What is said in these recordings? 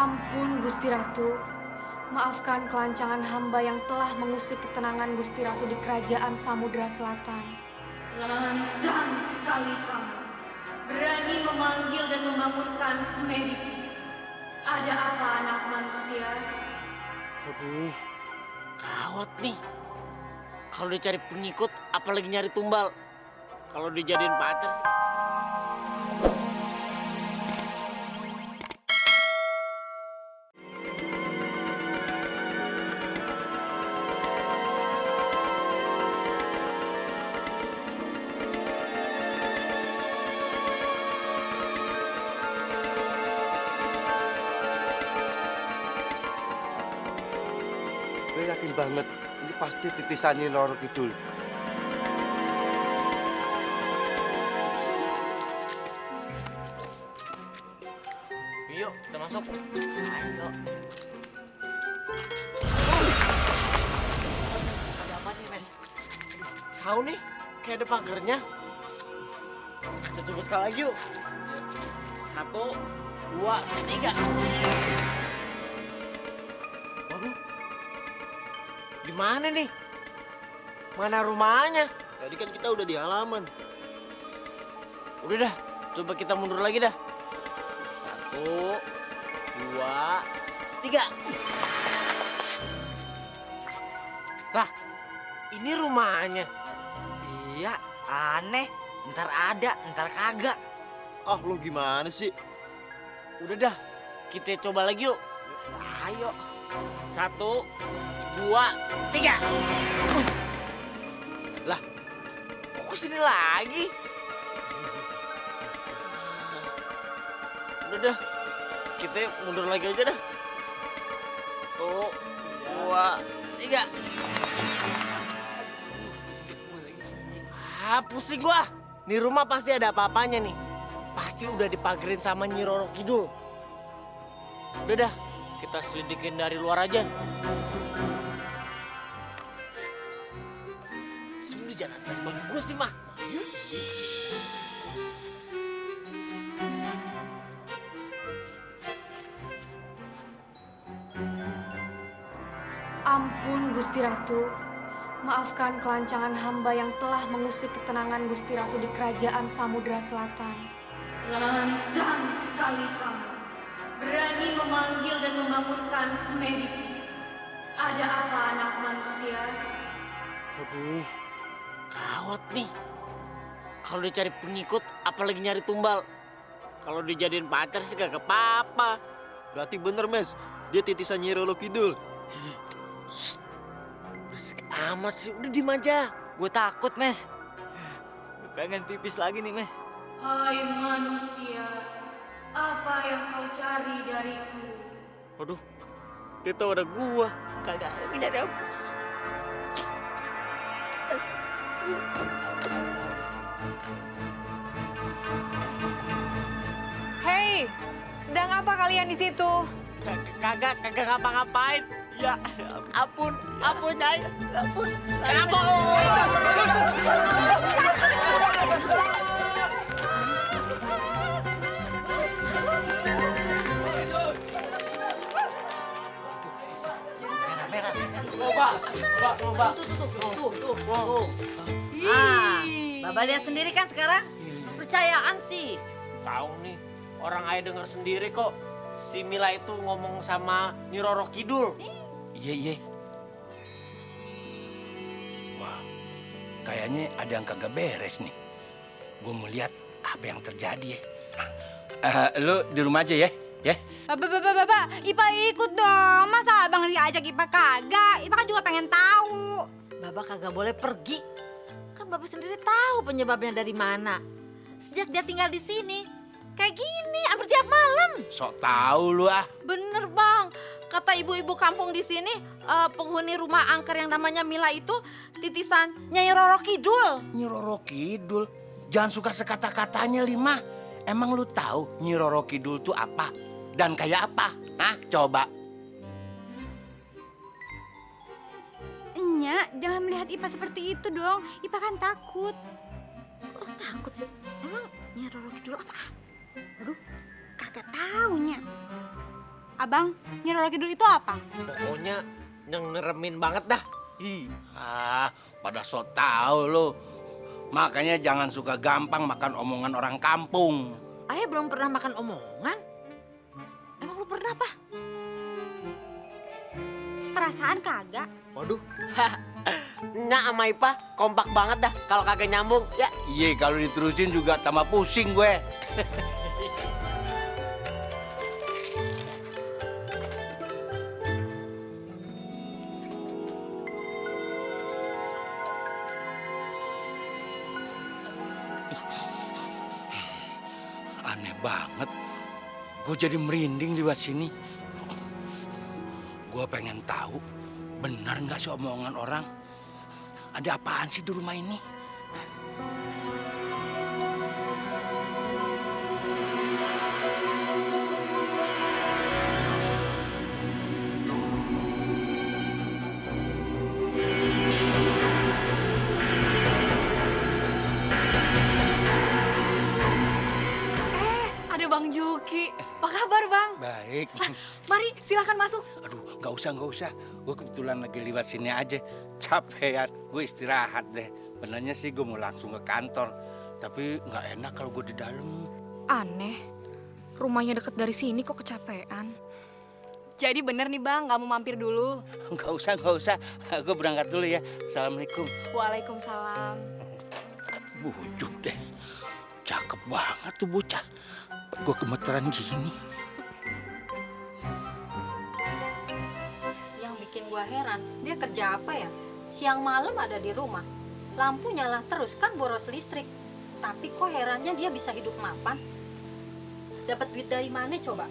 Ampun Gusti Ratu, maafkan kelancangan hamba yang telah mengusik ketenangan Gusti Ratu di kerajaan Samudra Selatan. Lancang sekali kamu, berani memanggil dan membangunkan Semedi. Ada apa anak manusia? Aduh, gawat nih. Kalau dicari pengikut, apalagi nyari tumbal. Kalau dijadiin pacar sih. Gue yakin banget, ini pasti titisannya Roro Kidul. Yuk, kita masuk. Ayo. Ada apa nih, Mes? Tahu nih, kayak ada pagernya. Kita coba sekali lagi yuk. 1, 2, 3. Waduh, di mana nih? Mana rumahnya? Tadi kan kita udah di halaman. Udah dah, coba kita mundur lagi dah. 1, 2, 3. Lah, ini rumahnya. Iya, aneh. Ntar ada, ntar kagak. Ah, lo gimana sih? Udah dah, kita coba lagi yuk. Ayo. 1, 2, 3. Lah, kok kesini lagi? Udah dah, kita mundur lagi aja dah. 1, 2, 3. Ah, pusing gua. Nih rumah pasti ada apa-apanya nih. Pasti udah dipagerin sama Nyi Roro Kidul. Udah dah, kita selidikin dari luar aja. Sini jangan lihat baju gue sih, mah. Yuk. Ampun Gusti Ratu, maafkan kelancangan hamba yang telah mengusik ketenangan Gusti Ratu di kerajaan Samudra Selatan. Lancang sekali kamu, berani memanggil dan membangunkan Semedi. Ada apa anak manusia? Aduh, gawat nih. Kalau dicari pengikut, apalagi nyari tumbal. Kalau dijadiin pacar sih kagak apa-apa. Berarti bener, Mes. Dia titisan Nyi Roro Kidul. Berisik amat sih, udah diem aja. Gue takut, Mes. Pengen pipis lagi nih, Mes. Hai manusia, apa yang kau cari dariku? Waduh, dia tahu ada gua. Kagak nyari apa. Hei, sedang apa kalian di situ? Kagak ngapa-ngapain. Ya, ampun, Nyai. Ampun. Kenapa? Mbak. Tuh. Ah, Baba lihat sendiri kan sekarang? Percayaan sih. Tahu nih, orang ayah dengar sendiri kok. Si Mila itu ngomong sama Nyi Roro Kidul. Iya. Wah, kayaknya ada yang kagak beres nih. Gue mau lihat apa yang terjadi ya. Lu di rumah aja ya. Bapak, Ipa ikut dong. Masa abang diajak Ipa kagak? Ipa kan juga pengen tahu. Baba kagak boleh pergi. Kan Baba sendiri tahu penyebabnya dari mana. Sejak dia tinggal di sini, kayak gini hampir tiap malam. Sok tahu lu ah. Bener bang, kata ibu-ibu kampung di sini, penghuni rumah angker yang namanya Mila itu titisan Nyai Roro Kidul. Nyi Roro Kidul, jangan suka sekata-katanya Lima. Emang lu tahu Nyi Roro Kidul tuh apa? Dan kayak apa? Hah? Coba. Nyak, jangan melihat Ipa seperti itu dong. Ipa kan takut. Kok lo takut sih? Emang Nyai Roro Kidul apaan? Aduh, kagak tahu Nyak. Abang, Nyi Roro Kidul itu apa? Pokoknya ngeremin banget dah. Pada so tau lo. Makanya jangan suka gampang makan omongan orang kampung. Ayah belum pernah makan omongan. Emang lu pernah apa? Perasaan kagak. Waduh. Nya sama Ipa kompak banget dah kalau kagak nyambung ya. Iya, kalau diterusin juga tambah pusing gue. Aneh banget. Gue jadi merinding lewat sini. Gue pengen tahu, benar nggak sih omongan orang? Ada apaan sih di rumah ini? Ada Bang Juki. Apa kabar, Bang? Baik. Mari, silakan masuk. Aduh, nggak usah. Gue kebetulan lagi lewat sini aja. Capean, gue istirahat deh. Benarnya sih gue mau langsung ke kantor. Tapi nggak enak kalau gue di dalam. Aneh. Rumahnya deket dari sini kok kecapean. Jadi bener nih, Bang, nggak mau mampir dulu. Nggak usah. Gue berangkat dulu ya. Assalamualaikum. Waalaikumsalam. Bujuk deh. Cakep banget tuh bocah. Gue gemeteran gini. Yang bikin gua heran, dia kerja apa ya? Siang malam ada di rumah. Lampu nyala terus, kan boros listrik. Tapi kok herannya dia bisa hidup mapan? Dapat duit dari mana coba?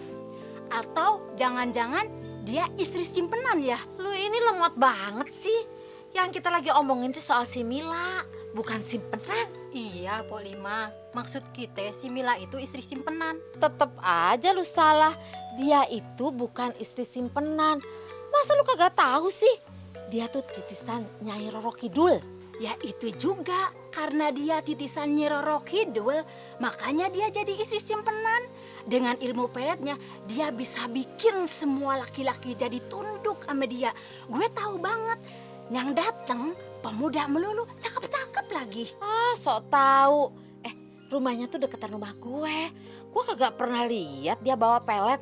Atau jangan-jangan dia istri simpenan ya? Lu ini lemot banget sih. Yang kita lagi omongin tuh soal si Mila, bukan simpenan. Iya, Po Lima. Maksud kita si Mila itu istri simpenan. Tetep aja lu salah. Dia itu bukan istri simpenan. Masa lu kagak tahu sih? Dia tuh titisan Nyai Roro Kidul. Ya itu juga, karena dia titisan Nyi Roro Kidul, makanya dia jadi istri simpenan. Dengan ilmu peletnya, dia bisa bikin semua laki-laki jadi tunduk sama dia. Gue tahu banget, yang dateng pemuda melulu, cakep-cakep lagi. Ah, sok tahu. Rumahnya tuh deketan rumah gue. Gue kagak pernah lihat dia bawa pelet.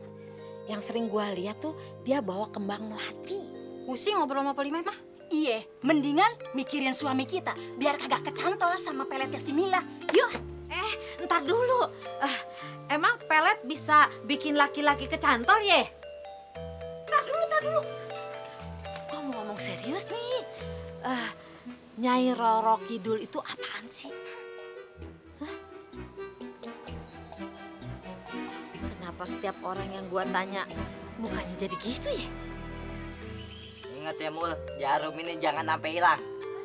Yang sering gue lihat tuh dia bawa kembang melati. Pusing ngobrol sama Po Lima mah. Iya, mendingan mikirin suami kita, biar kagak kecantol sama peletnya si Mila. Yuk. Ntar dulu. Emang pelet bisa bikin laki-laki kecantol ya? Ntar dulu. Gue mau ngomong serius nih. Nyai Roro Kidul itu apaan sih? Kenapa setiap orang yang gua tanya mukanya jadi gitu ya? Ingat ya Mul, jarum ini jangan sampai hilang.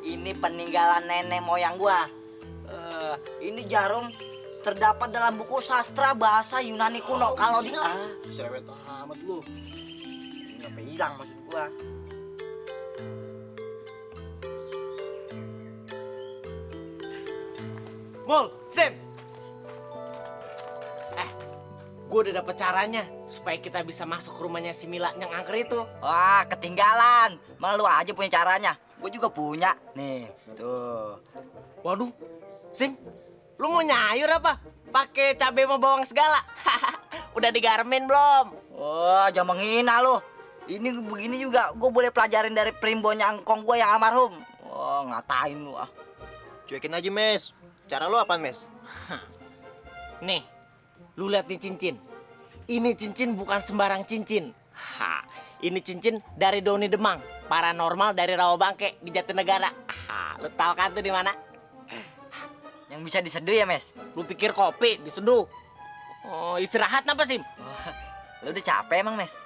Ini peninggalan nenek moyang gua. Ini jarum terdapat dalam buku sastra bahasa Yunani kuno. Kalau di Sewet amat lu. Ini sampai hilang maksud gua. Mul, Sim. Gue udah dapet caranya supaya kita bisa masuk ke rumahnya si Mila yang angker itu. Wah, ketinggalan. Malu aja punya caranya. Gue juga punya. Nih, tuh. Waduh, Sim, lu mau nyayur apa? Pakai cabai sama bawang segala. Udah digarmin belum? Wah, jangan menghina lu. Ini begini juga gue boleh pelajarin dari primbonya angkong gue yang almarhum. Wah, ngatain lu ah. Cuekin aja, Mes. Cara lu apaan, Mes? Nih, lu lihat nih cincin. Ini cincin bukan sembarang cincin. Ini cincin dari Doni Demang, paranormal dari Rawabangke di Jatinegara. Lu tahu kan tuh di mana? Yang bisa diseduh ya, Mes? Lu pikir kopi diseduh? Oh, istirahat apa sih? Lu udah capek emang, Mes?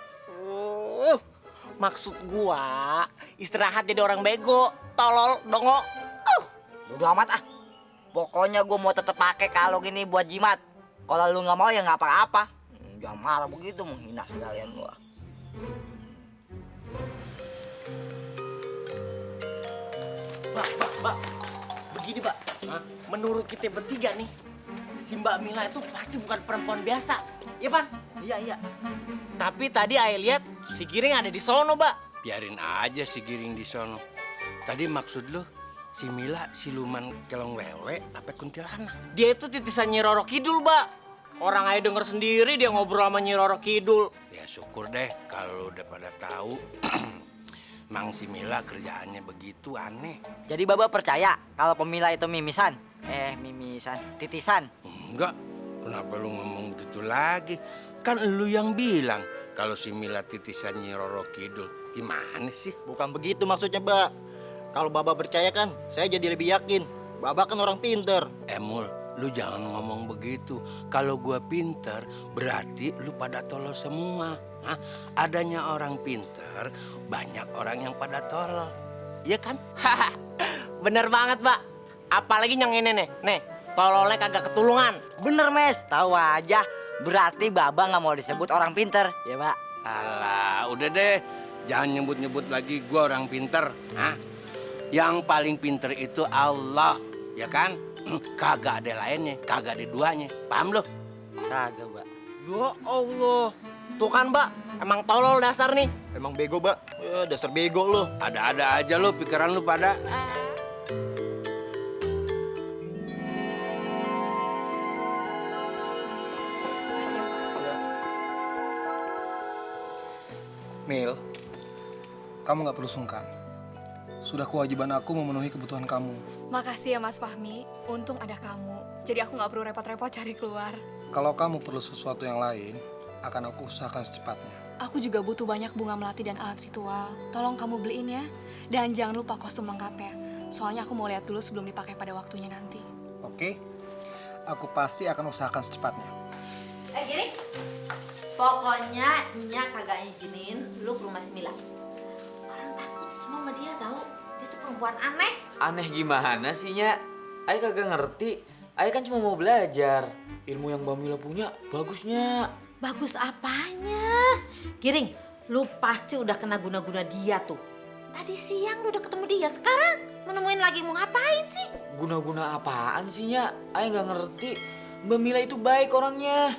Maksud gua istirahat jadi orang bego, tolol, dongo. Udah amat ah. Pokoknya gue mau tetap pakai kalung ini buat jimat. Kalau lu nggak mau ya nggak apa-apa. Jangan marah begitu, menghina sekalian gua. Mbak. Begini, Mbak. Menurut kita bertiga nih, si Mbak Mila itu pasti bukan perempuan biasa. Iya, Pan? Iya. Tapi tadi Ayah lihat si Giring ada di sono, Mbak. Biarin aja si Giring di sono. Tadi maksud lu si Mila siluman kelong wewe apa kuntilanak? Dia itu titisan Nyi Roro Kidul, Mbak. Orang Ayah denger sendiri dia ngobrol sama Nyi Roro Kidul. Ya syukur deh kalau udah pada tahu. Mang si Mila kerjaannya begitu aneh. Jadi Baba percaya kalau pemila itu mimisan? Titisan. Enggak, kenapa lu ngomong gitu lagi? Kan lu yang bilang kalau si Mila titisan Nyi Roro Kidul. Gimana sih? Bukan begitu maksudnya, Mbak. Kalau Baba percaya kan, saya jadi lebih yakin. Baba kan orang pinter. Mul, lu jangan ngomong begitu. Kalau gua pinter, berarti lu pada tolol semua. Hah? Adanya orang pinter, banyak orang yang pada tolol. Iya kan? Bener banget, Pak. Apalagi yang ini nih, tololnya kagak ketulungan. Bener Mes, tahu aja. Berarti Baba nggak mau disebut orang pinter, ya Pak? Alah, udah deh. Jangan nyebut-nyebut lagi gua orang pinter. Hah? Yang paling pinter itu Allah, ya kan? Kagak ada lainnya, kagak ada duanya. Paham lo? Kagak, Mbak. Ya Allah. Tuh kan, Mbak. Emang tolol dasar nih. Emang bego, Mbak. Ya, dasar bego lo. Ada-ada aja lo pikiran lu pada. Mil, kamu nggak perlu sungkan. Sudah kewajiban aku memenuhi kebutuhan kamu. Makasih ya Mas Fahmi, untung ada kamu. Jadi aku nggak perlu repot-repot cari keluar. Kalau kamu perlu sesuatu yang lain, akan aku usahakan secepatnya. Aku juga butuh banyak bunga melati dan alat ritual. Tolong kamu beliin ya. Dan jangan lupa kostum lengkapnya. Soalnya aku mau lihat dulu sebelum dipakai pada waktunya nanti. Oke? Aku pasti akan usahakan secepatnya. Giring, pokoknya Nya kagak izinin lu ke rumah si Mila. Orang takut semua sama dia tahu. Dia tuh perempuan aneh. Aneh gimana sih, Nya? Ayah kagak ngerti. Ayah kan cuma mau belajar. Ilmu yang Mbak Mila punya bagusnya. Bagus apanya? Giring, lu pasti udah kena guna-guna dia tuh. Tadi siang lu udah ketemu dia, sekarang menemuin lagi mau ngapain sih? Guna-guna apaan sih, Nya? Ayah nggak ngerti. Mbak Mila itu baik orangnya.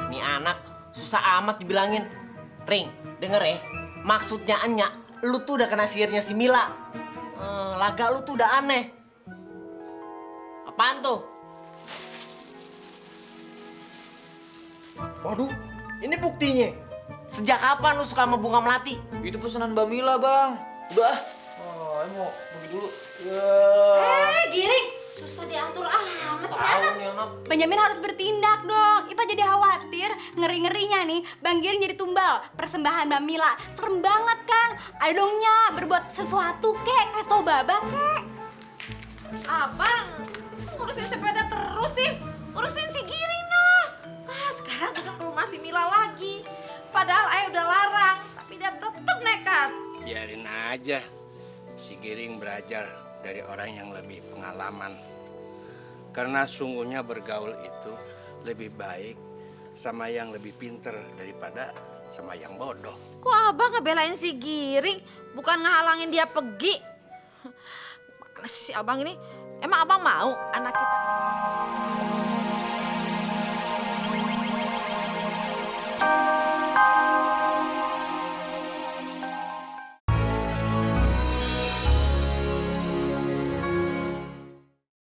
Nih anak susah amat dibilangin. Ring, denger ya. Maksudnya Anya, lu tuh udah kena sihirnya si Mila. Laga lu tuh udah aneh. Apaan tuh? Waduh, ini buktinya. Sejak kapan lu suka sama bunga melati? Itu pesanan Mbak Mila, Bang. Udah. Oh, mau pergi dulu. Giring, susah diatur amat sih anak. Benjamin harus bertindak dong. Ipa jadi khawatir, ngeri-ngerinya nih Bang Giring jadi tumbal. Persembahan Mbak Mila, serem banget kan? Ayo dong Nya, berbuat sesuatu kek, kasih tau Baba kek. Abang, ngurusin sepeda terus sih. Urusin si Giring dong. Sekarang udah ke rumah si Mila lagi. Padahal ayah udah larang, tapi dia tetap nekat. Biarin aja. Si Giring belajar dari orang yang lebih pengalaman. Karena sungguhnya bergaul itu lebih baik sama yang lebih pinter daripada sama yang bodoh. Kok abang ngebelain si Giring, bukan ngehalangin dia pergi? Mana sih abang ini? Emang abang mau anak kita?